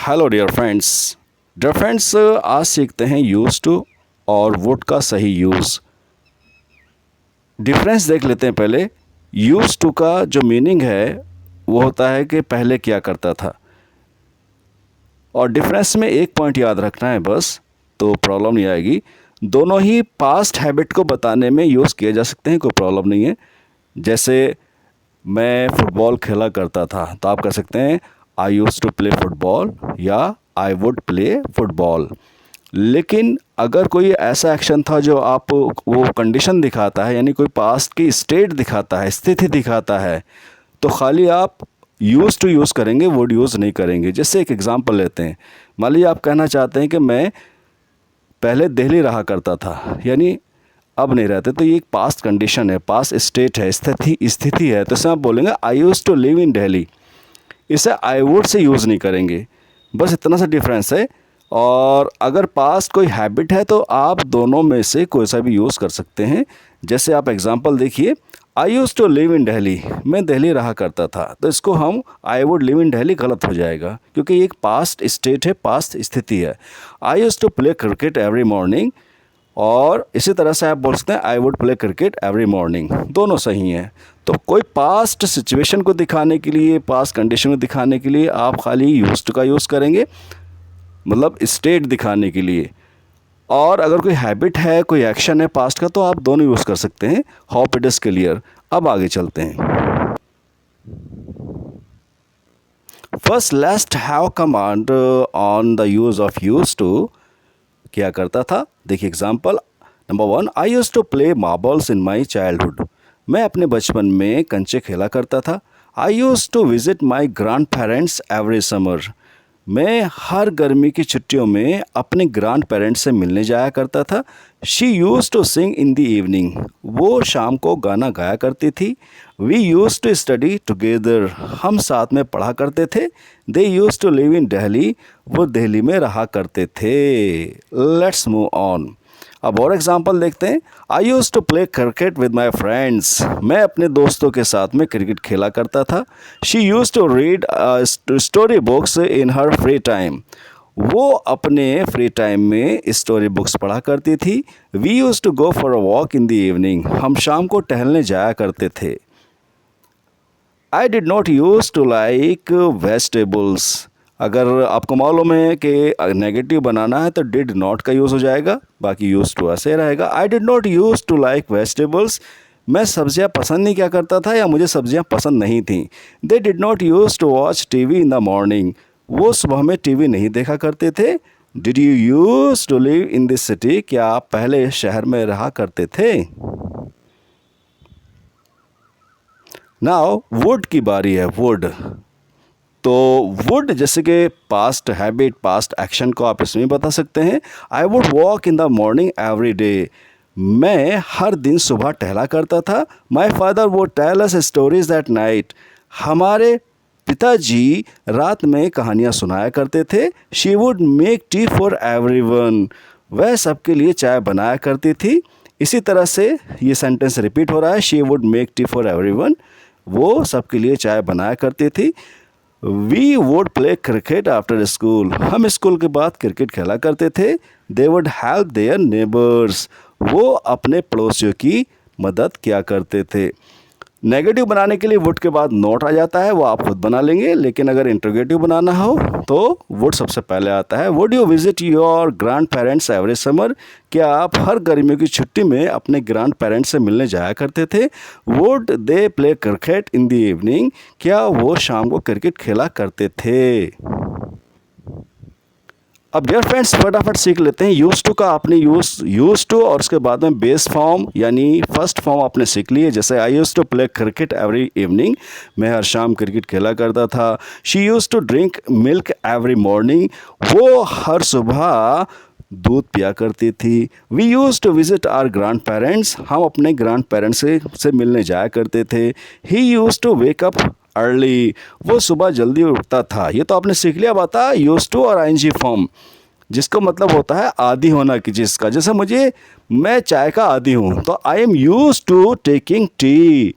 Hello dear friends, आज सीखते हैं यूज़ टू और वुड का सही यूज़। डिफरेंस देख लेते हैं पहले। यूज़ टू का जो मीनिंग है वो होता है कि पहले क्या करता था, और डिफरेंस में एक पॉइंट याद रखना है बस, तो प्रॉब्लम नहीं आएगी। दोनों ही पास्ट हैबिट को बताने में यूज़ किए जा सकते हैं, कोई प्रॉब्लम नहीं है। जैसे मैं फुटबॉल खेला करता था तो आप कह सकते हैं I use to play football या आई वुड प्ले फुटबॉल। लेकिन अगर कोई ऐसा एक्शन था जो आप वो कंडीशन दिखाता है, यानी कोई पास्ट की स्टेट दिखाता है, स्थिति दिखाता है, तो खाली आप यूज़ टू यूज़ करेंगे, वुड यूज़ नहीं करेंगे। जैसे एक एग्जांपल लेते हैं। मान लीजिए आप कहना चाहते हैं कि मैं पहले दिल्ली रहा करता था, यानी अब नहीं रहते, तो ये एक पास्ट कंडीशन है, पास्ट स्टेट है, स्थिति है। तो इसे आप बोलेंगे I use to live in Delhi. इसे आई वुड से यूज़ नहीं करेंगे। बस इतना सा डिफरेंस है। और अगर पास्ट कोई हैबिट है तो आप दोनों में से कोई सा भी यूज़ कर सकते हैं। जैसे आप एग्जांपल देखिए, I use to live in Delhi, मैं दिल्ली रहा करता था, तो इसको हम I would live in Delhi गलत हो जाएगा, क्योंकि ये एक पास्ट स्टेट है, पास्ट स्थिति है। I use to play cricket every morning, और इसी तरह से आप बोल सकते हैं I would play cricket every morning. दोनों सही हैं। तो कोई पास्ट सिचुएशन को दिखाने के लिए, पास्ट कंडीशन को दिखाने के लिए आप खाली यूज्ड का यूज़ करेंगे, मतलब स्टेट दिखाने के लिए। और अगर कोई हैबिट है, कोई एक्शन है पास्ट का, तो आप दोनों यूज़ कर सकते हैं। Hope it is clear. अब आगे चलते हैं। First let's have command on the use of use to. क्या करता था, देखिए example number 1, I use to play marbles in my childhood. मैं अपने बचपन में कंचे खेला करता था। I use to visit my grandparents every summer. मैं हर गर्मी की छुट्टियों में अपने ग्रैंड पेरेंट्स से मिलने जाया करता था। She use to sing in the evening. वो शाम को गाना गाया करती थी। We use to study together. हम साथ में पढ़ा करते थे। They use to live in Delhi. वो दिल्ली में रहा करते थे। Let's move on. अब और एग्जांपल देखते हैं। I use to play cricket with my friends. मैं अपने दोस्तों के साथ में क्रिकेट खेला करता था। She use to read story books in her free time. वो अपने फ्री टाइम में स्टोरी बुक्स पढ़ा करती थी। We use to go for a walk in the evening. हम शाम को टहलने जाया करते थे। I did not use to like vegetables. अगर आपको मालूम है कि नेगेटिव बनाना है तो डिड नॉट का यूज़ हो जाएगा, बाकी यूज़ टू ऐसे रहेगा। I did not use to like vegetables. मैं सब्जियां पसंद नहीं क्या करता था, या मुझे सब्जियां पसंद नहीं थीं। They did not use to watch TV in the morning. वो सुबह में टीवी नहीं देखा करते थे। Did you use to live in this city. क्या आप पहले शहर में रहा करते थे। नाउ वुड की बारी है। वुड, तो वुड जैसे कि पास्ट हैबिट, पास्ट एक्शन को आप इसमें बता सकते हैं। I would walk in the morning every day. मैं हर दिन सुबह टहला करता था। My father would tell us stories at night. हमारे पिताजी रात में कहानियाँ सुनाया करते थे। She would make tea for everyone. वह सबके लिए चाय बनाया करती थी। इसी तरह से ये सेंटेंस रिपीट हो रहा है। She would make tea for everyone. वो सबके लिए चाय बनाया करती थी। We would play cricket after school. हम स्कूल के बाद क्रिकेट खेला करते थे। They would help their neighbours. वो अपने पड़ोसियों की मदद किया करते थे। नेगेटिव बनाने के लिए वुड के बाद नोट आ जाता है, वो आप खुद बना लेंगे। लेकिन अगर इंट्रोगेटिव बनाना हो तो वुड सबसे पहले आता है। Would you visit your grand parents every summer. क्या आप हर गर्मियों की छुट्टी में अपने ग्रैंड पेरेंट्स से मिलने जाया करते थे। Would they play cricket in the evening. क्या वो शाम को क्रिकेट खेला करते थे। अब डियर फ्रेंड्स फटाफट सीख लेते हैं। यूज़ टू का आपने यूज़ टू और उसके बाद में बेस फॉर्म यानी फर्स्ट फॉर्म आपने सीख ली है। जैसे I use to play cricket every evening. मैं हर शाम क्रिकेट खेला करता था। She use to drink milk every morning. वो हर सुबह दूध पिया करती थी। We use to visit our grandparents. हम अपने ग्रैंड पेरेंट्स से मिलने जाया करते थे। He use to wake up early. वो सुबह जल्दी उठता था। ये तो आपने सीख लिया बात है यूज़ टू और आईएनजी फॉर्म, जिसका मतलब होता है आदी होना की चीज़ का। जैसे मैं चाय का आदी हूँ, तो I am use to taking tea.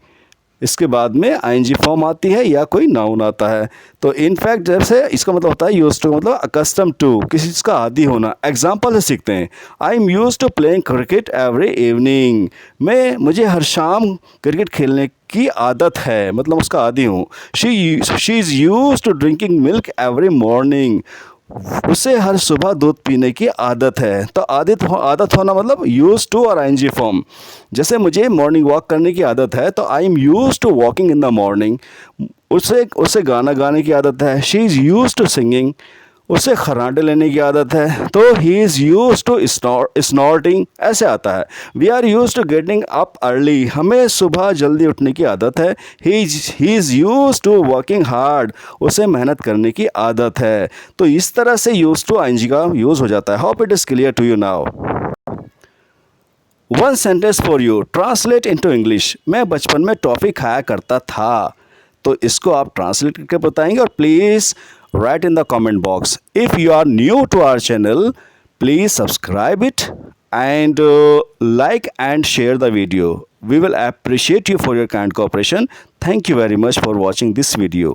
इसके बाद में आईएनजी फॉर्म आती है या कोई नाउन आता है। तो इनफैक्ट जैसे इसका मतलब होता है यूज्ड टू, मतलब अकस्टम टू, किसी चीज़ का आदी होना। एग्जांपल से सीखते हैं। I am used to playing cricket every evening. मुझे हर शाम क्रिकेट खेलने की आदत है, मतलब उसका आदी हूँ। She is used to drinking milk every morning. उसे हर सुबह दूध पीने की आदत है। तो आदत होना मतलब यूज टू और आईएनजी फॉर्म। जैसे मुझे मॉर्निंग वॉक करने की आदत है, तो I am use to walking in the morning. उसे उसे गाना गाने की आदत है। She is use to singing. उसे खर्राटे लेने की आदत है, तो he is use to snorting, ऐसे आता है। We are use to getting up early. हमें सुबह जल्दी उठने की आदत है। He is use to working hard. उसे मेहनत करने की आदत है। तो इस तरह से यूज टू आईएनजी का यूज़ हो जाता है। Hope it is clear to you now. One sentence for you, translate into English. मैं बचपन में टॉफ़ी खाया करता था। तो इसको आप ट्रांसलेट करके बताएंगे, और please write in the comment box. If you are new to our channel, please subscribe it and like and share the video. We will appreciate you for your kind cooperation. Thank you very much for watching this video.